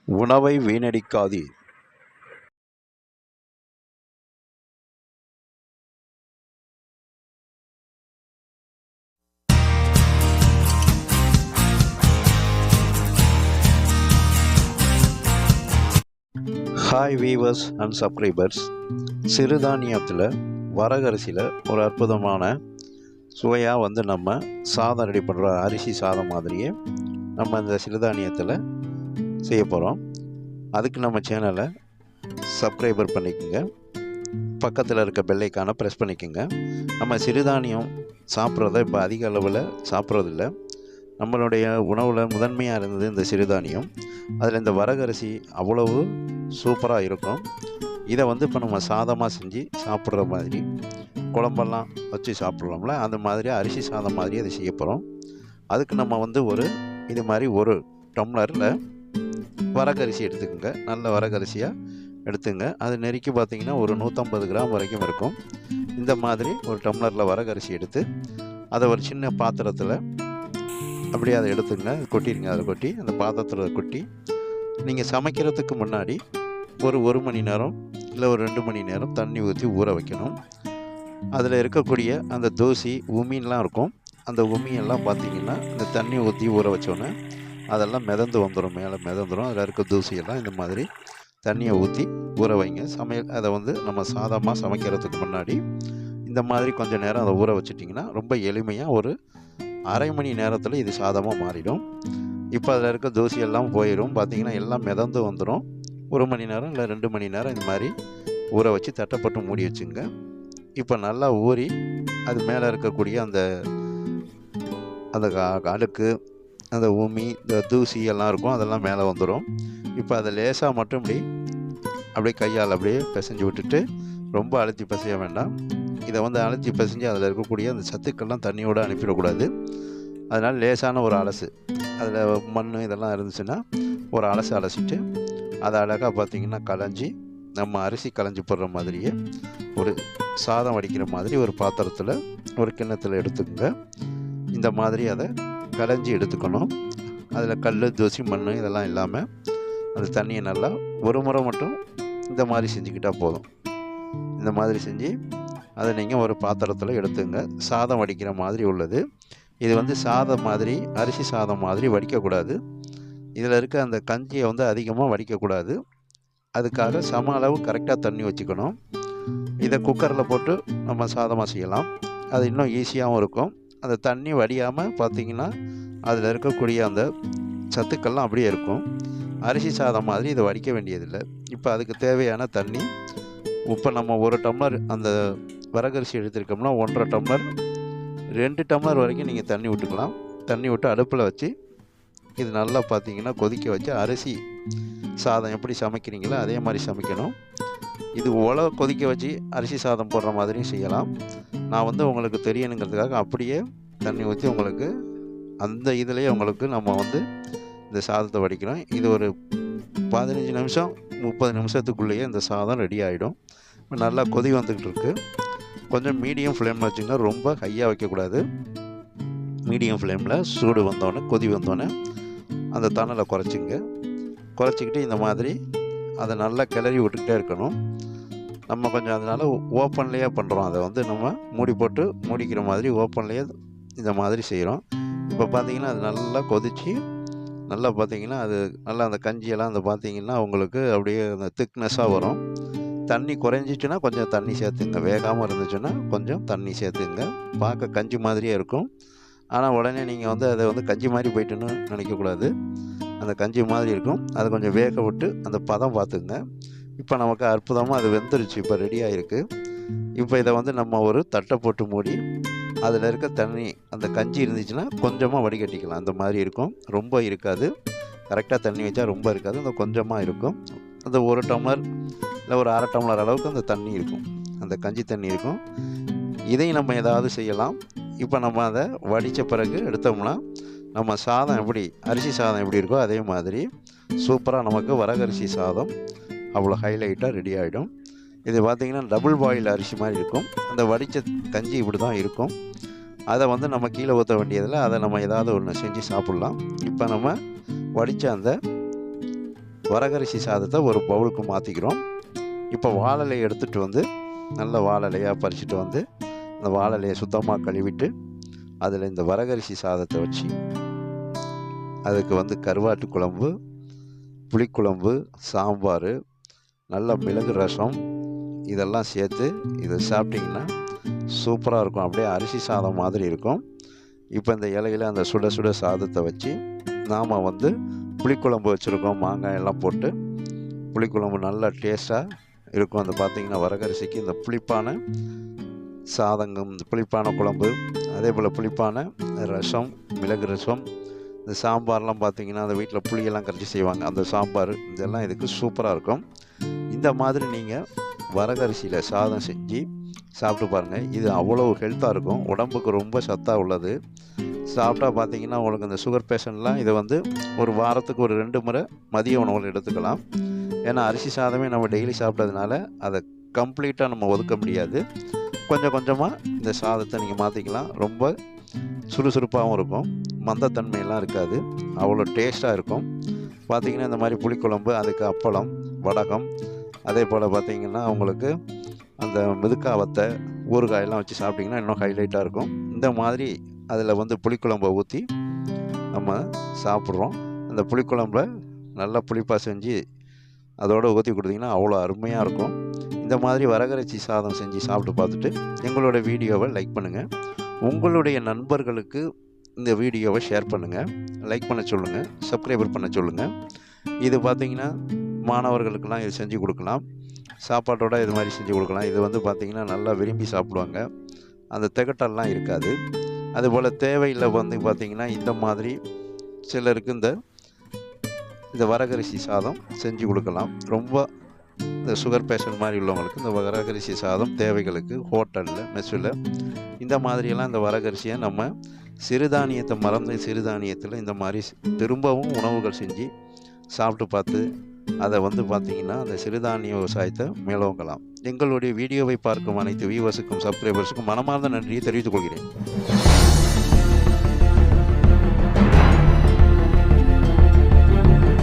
உணவை வீணடிக்காதீர். Hi viewers and subscribers. சிறுதானியத்தில் வரகரிசியில் ஒரு அற்புதமான சுவையாக நம்ம சாதம் ரெடி பண்ணுற அரிசி சாதம் மாதிரியே நம்ம இந்த சிறுதானியத்தில் செய்ய போகிறோம். அதுக்கு நம்ம சேனலை சப்ஸ்கிரைபர் பண்ணிக்கோங்க, பக்கத்தில் இருக்க பெல் ஐக்கானை ப்ரெஸ் பண்ணிக்கோங்க. நம்ம சிறுதானியம் சாப்பிட்றத இப்போ அதிக அளவில் சாப்பிட்றதில்ல. நம்மளுடைய உணவில் முதன்மையாக இருந்தது இந்த சிறுதானியம். அதில் இந்த வரகரிசி அவ்வளவு சூப்பராக இருக்கும். இதை இப்போ நம்ம சாதமாக செஞ்சு சாப்பிட்ற மாதிரி, குழம்பெல்லாம் வச்சு சாப்பிட்றோம்ல, அந்த மாதிரி அரிசி சாதம் மாதிரி அதை செய்ய போகிறோம். அதுக்கு நம்ம இது மாதிரி ஒரு டம்ளரில் வரகரிசி எடுத்துக்கோங்க. நல்ல வரகரிசியாக எடுத்துங்க. அது நெருக்கி பார்த்திங்கன்னா ஒரு 150 கிராம் வரைக்கும் இருக்கும். இந்த மாதிரி ஒரு டம்ளரில் வரகரிசி எடுத்து அதை ஒரு சின்ன பாத்திரத்தில் அப்படியே அதை எடுத்துங்க, கொட்டிடுங்க. அதை கொட்டி அந்த பாத்திரத்தில் கொட்டி நீங்கள் சமைக்கிறதுக்கு முன்னாடி ஒரு மணி நேரம் இல்லை ஒரு 2 மணி நேரம் தண்ணி ஊற்றி ஊற வைக்கணும். அதில் இருக்கக்கூடிய அந்த தூசி உமின்லாம் இருக்கும். அந்த உமியெல்லாம் பார்த்திங்கன்னா இந்த தண்ணி ஊற்றி ஊற வச்சோன்னே அதெல்லாம் மிதந்து வந்துடும், மேலே மிதந்துடும். அதில் இருக்க தூசியெல்லாம் இந்த மாதிரி தண்ணியை ஊற்றி ஊற வைங்க. அதை நம்ம சாதமாக சமைக்கிறதுக்கு முன்னாடி இந்த மாதிரி கொஞ்சம் நேரம் அதை ஊற வச்சிட்டிங்கன்னா ரொம்ப எளிமையாக ஒரு அரை மணி நேரத்தில் இது சாதமாக மாறிடும். இப்போ அதில் இருக்க தூசியெல்லாம் போயிடும். பார்த்திங்கன்னா எல்லாம் மிதந்து வந்துடும். 1 மணி நேரம் இல்லை 2 மணி நேரம் இந்த மாதிரி ஊற வச்சு தட்டப்பட்டு மூடி வச்சுங்க. இப்போ நல்லா ஊறி அது மேலே இருக்கக்கூடிய அந்த அழுக்கு, அந்த உமி, இந்த தூசி எல்லாம் இருக்கும், அதெல்லாம் மேலே வந்துடும். இப்போ அதை லேசாக மட்டும் அப்படியே கையால் அப்படியே பிசைஞ்சு விட்டுட்டு, ரொம்ப அழுத்தி பிசைய வேண்டாம். இதை அழுத்தி பிசைஞ்சு அதில் இருக்கக்கூடிய அந்த சத்துக்கள்லாம் தண்ணியோடு அனுப்பிடக்கூடாது. அதனால் லேசான ஒரு அலசு, அதில் மண் இதெல்லாம் இருந்துச்சுன்னா ஒரு அலசிட்டு அதை அழகாக பார்த்திங்கன்னா களைஞ்சி, நம்ம அரிசி களைஞ்சி போடுற மாதிரியே ஒரு சாதம் வடிக்கிற மாதிரி ஒரு பாத்திரத்தில் ஒரு கிண்ணத்தில் எடுத்துக்கோங்க. இந்த மாதிரி அதை களைஞ்சி எடுத்துக்கணும். அதில் கல், தூசி, மண் இதெல்லாம் இல்லாமல் அந்த தண்ணியை நல்லா ஒரு முறை மட்டும் இந்த மாதிரி செஞ்சுக்கிட்டால் போதும். இந்த மாதிரி செஞ்சு அதை நீங்கள் ஒரு பாத்திரத்தில் எடுத்துங்க. சாதம் வடிக்கிற மாதிரி உள்ளது. இது சாதம் மாதிரி, அரிசி சாதம் மாதிரி வடிக்கக்கூடாது. இதில் இருக்க அந்த கஞ்சியை அதிகமாக வடிக்கக்கூடாது. அதுக்காக சம அளவு கரெக்டாக தண்ணி வச்சுக்கணும். இதை குக்கரில் போட்டு நம்ம சாதமாக செய்யலாம். அது இன்னும் ஈஸியாகவும் இருக்கும். அந்த தண்ணி வடியாமல் பார்த்திங்கன்னா அதில் இருக்கக்கூடிய அந்த சத்துக்கள்லாம் அப்படியே இருக்கும். அரிசி சாதம் மாதிரி இதை வடிக்க வேண்டியதில்லை. இப்போ அதுக்கு தேவையான தண்ணி, இப்போ நம்ம 1 டம்ளர் அந்த வரகரிசி எடுத்துருக்கோம்னா 1.5 டம்ளர் 2 டம்ளர் வரைக்கும் நீங்கள் தண்ணி விட்டுக்கலாம். தண்ணி விட்டு அடுப்பில் வச்சு இது நல்லா பார்த்திங்கன்னா கொதிக்க வச்சு அரிசி சாதம் எப்படி சமைக்கிறீங்களோ அதே மாதிரி சமைக்கணும். இது கொதிக்க வச்சு அரிசி சாதம் போடுற மாதிரியும் செய்யலாம். நான் உங்களுக்கு தெரியணுங்கிறதுக்காக அப்படியே தண்ணி ஊற்றி உங்களுக்கு அந்த இதிலேயே நம்ம இந்த சாதத்தை வடிக்கிறோம். இது ஒரு 15 நிமிஷம் 30 நிமிஷத்துக்குள்ளேயே இந்த சாதம் ரெடி ஆகிடும். நல்லா கொதி வந்துக்கிட்டு இருக்குது. கொஞ்சம் மீடியம் ஃப்ளேமில் வச்சுங்க, ரொம்ப ஹையாக வைக்கக்கூடாது. மீடியம் ஃப்ளேமில் சூடு வந்தோடனே, கொதி வந்தோடனே அந்த தணலை குறைச்சிக்கிட்டு இந்த மாதிரி அதை நல்லா கிளறி விட்டுக்கிட்டே இருக்கணும். நம்ம கொஞ்சம் அதனால் ஓப்பன்லேயே பண்ணுறோம். அதை நம்ம மூடி போட்டு மூடிக்கிற மாதிரி ஓப்பன்லேயே இந்த மாதிரி செய்கிறோம். இப்போ பார்த்திங்கன்னா அது நல்லா கொதித்து நல்லா பார்த்திங்கன்னா அது நல்லா அந்த கஞ்சியெல்லாம் பார்த்திங்கன்னா உங்களுக்கு அப்படியே அந்த திக்னஸாக வரும். தண்ணி குறைஞ்சிச்சுன்னா கொஞ்சம் தண்ணி சேர்த்துங்க. வேகாமல் இருந்துச்சுன்னா கொஞ்சம் தண்ணி சேர்த்துங்க. பார்க்க கஞ்சி மாதிரியே இருக்கும். ஆனால் உடனே நீங்கள் அதை கஞ்சி மாதிரி போயிட்டுன்னு நினைக்கக்கூடாது. அந்த கஞ்சி மாதிரி இருக்கும். அதை கொஞ்சம் வேக விட்டு அந்த பதம் பார்த்துங்க. இப்போ நமக்கு அற்புதமாக அது வெந்துருச்சு. இப்போ ரெடி ஆகிருக்கு. இப்போ இதை நம்ம ஒரு தட்டை போட்டு மூடி அதில் இருக்க தண்ணி, அந்த கஞ்சி இருந்துச்சுன்னா கொஞ்சமாக வடிகட்டிக்கலாம். அந்த மாதிரி இருக்கும். ரொம்ப இருக்காது. கரெக்டாக தண்ணி வச்சா ரொம்ப இருக்காது. அந்த கொஞ்சமாக இருக்கும். அந்த 1 டம்ளர் இல்லை ஒரு 1/2 டம்ளர் அளவுக்கு அந்த தண்ணி இருக்கும், அந்த கஞ்சி தண்ணி இருக்கும். இதையும் நம்ம ஏதாவது செய்யலாம். இப்போ நம்ம அதை வடித்த பிறகு எடுத்தோம்னா நம்ம சாதம் எப்படி, அரிசி சாதம் எப்படி இருக்கோ அதே மாதிரி சூப்பராக நமக்கு வரகரிசி சாதம் அவ்வளோ ஹைலைட்டாக ரெடி ஆகிடும். இது பார்த்திங்கன்னா டபுள் பாயில் அரிசி மாதிரி இருக்கும். அந்த வடித்த கஞ்சி இப்படி தான் இருக்கும். அதை நம்ம கீழே ஊற்ற வேண்டியதில் அதை நம்ம ஏதாவது ஒன்று செஞ்சு சாப்பிட்லாம். இப்போ நம்ம வடித்த அந்த வரகரிசி சாதத்தை ஒரு பவுலுக்கு மாற்றிக்கிறோம். இப்போ வாழலையை எடுத்துகிட்டு வந்து நல்ல வாழலையாக பறிச்சுட்டு வந்து அந்த வாழலையை சுத்தமாக கழுவிட்டு அதில் இந்த வரகரிசி சாதத்தை வச்சு அதுக்கு வந்து கருவாட்டு குழம்பு, புளிக்குழம்பு, சாம்பார், நல்ல மிளகு ரசம் இதெல்லாம் சேர்த்து இதை சாப்பிட்டிங்கன்னா சூப்பராக இருக்கும். அப்படியே அரிசி சாதம் மாதிரி இருக்கும். இப்போ இந்த இலையில் அந்த சுட சுட சாதத்தை வச்சு நாம் வந்து புளிக்குழம்பு வச்சுருக்கோம். மாங்காய் எல்லாம் போட்டு புளிக்குழம்பு நல்லா டேஸ்ட்டாக இருக்கும். அந்த பார்த்திங்கன்னா வரகரிசிக்கு இந்த புளிப்பான சாதங்கம், புளிப்பான குழம்பு, அதே போல் புளிப்பான ரசம், மிளகு ரசம், இந்த சாம்பார்லாம் பார்த்திங்கன்னா அந்த வீட்டில் புளியெல்லாம் கரைச்சி செய்வாங்க. அந்த சாம்பார் இதெல்லாம் இதுக்கு சூப்பராக இருக்கும். இந்த மாதிரி நீங்கள் வரகரிசியில் சாதம் செஞ்சு சாப்பிட்டு பாருங்கள். இது அவ்வளோ ஹெல்த்தாக இருக்கும். உடம்புக்கு ரொம்ப சத்தாக உள்ளது. சாப்பிட்டா பார்த்திங்கன்னா உங்களுக்கு இந்த சுகர் பேஷண்ட்லாம் இதை வந்து ஒரு வாரத்துக்கு ஒரு 2 முறை மதிய உணவுகள் எடுத்துக்கலாம். ஏன்னா அரிசி சாதமே நம்ம டெய்லி சாப்பிட்டதுனால அதை கம்ப்ளீட்டாக நம்ம ஒதுக்க முடியாது. கொஞ்சம் கொஞ்சமாக இந்த சாதத்தை நீங்கள் மாற்றிக்கலாம். ரொம்ப சுறுசுறுப்பாகவும் இருக்கும். மந்தத்தன்மையெல்லாம் இருக்காது. அவ்வளோ டேஸ்ட்டாக இருக்கும். பார்த்திங்கன்னா இந்த மாதிரி புளிக்குழம்பு, அதுக்கு அப்பளம், வடகம், அதே போல் பார்த்திங்கன்னா உங்களுக்கு அந்த மெதுக்காவத்தை, ஊறுகாயெல்லாம் வச்சு சாப்பிட்டிங்கன்னா இன்னும் ஹைலைட்டாக இருக்கும். இந்த மாதிரி அதில் வந்து புளிக்குழம்பை ஊற்றி நம்ம சாப்பிட்றோம். அந்த புளிக்குழம்பை நல்லா புளிப்பாக செஞ்சு அதோடு ஊற்றி கொடுத்திங்கன்னா அவ்வளோ அருமையாக இருக்கும். இந்த மாதிரி வரகரிசி சாதம் செஞ்சு சாப்பிட்டு பார்த்துட்டு எங்களோட வீடியோவை லைக் பண்ணுங்கள். உங்களுடைய நண்பர்களுக்கு இந்த வீடியோவை ஷேர் பண்ணுங்கள், லைக் பண்ண சொல்லுங்கள், சப்ஸ்கிரைபர் பண்ண சொல்லுங்கள். இது பார்த்திங்கன்னா மாணவர்களுக்கெல்லாம் இது செஞ்சு கொடுக்கலாம். சாப்பாட்டோட இது மாதிரி செஞ்சு கொடுக்கலாம். இது வந்து பார்த்திங்கன்னா நல்லா விரும்பி சாப்பிடுவாங்க. அந்த திகட்டெல்லாம் இருக்காது. அதுபோல் தேவையில்லை வந்து பார்த்திங்கன்னா இந்த மாதிரி சிலருக்கு இந்த வரகரிசி சாதம் செஞ்சு கொடுக்கலாம். ரொம்ப இந்த சுகர் பேஷண்ட் மாதிரி உள்ளவங்களுக்கு இந்த வரகரிசி சாதம் தேவைகளுக்கு ஹோட்டலில், மெஸ்ஸில் இந்த மாதிரியெல்லாம் இந்த வரகரிசியை நம்ம சிறுதானியத்தை மறந்து சிறுதானியத்தில் இந்த மாதிரி திரும்பவும் உணவுகள் செஞ்சு சாப்பிட்டு பார்த்து அதை வந்து பார்த்திங்கன்னா அந்த சிறுதானிய விவசாயத்தை மேலோங்கலாம். எங்களுடைய வீடியோவை பார்க்கும் அனைத்து வியூவர்ஸுக்கும் சப்ஸ்கிரைபர்ஸுக்கும் மனமார்ந்த நன்றியை தெரிவித்துக் கொள்கிறேன்.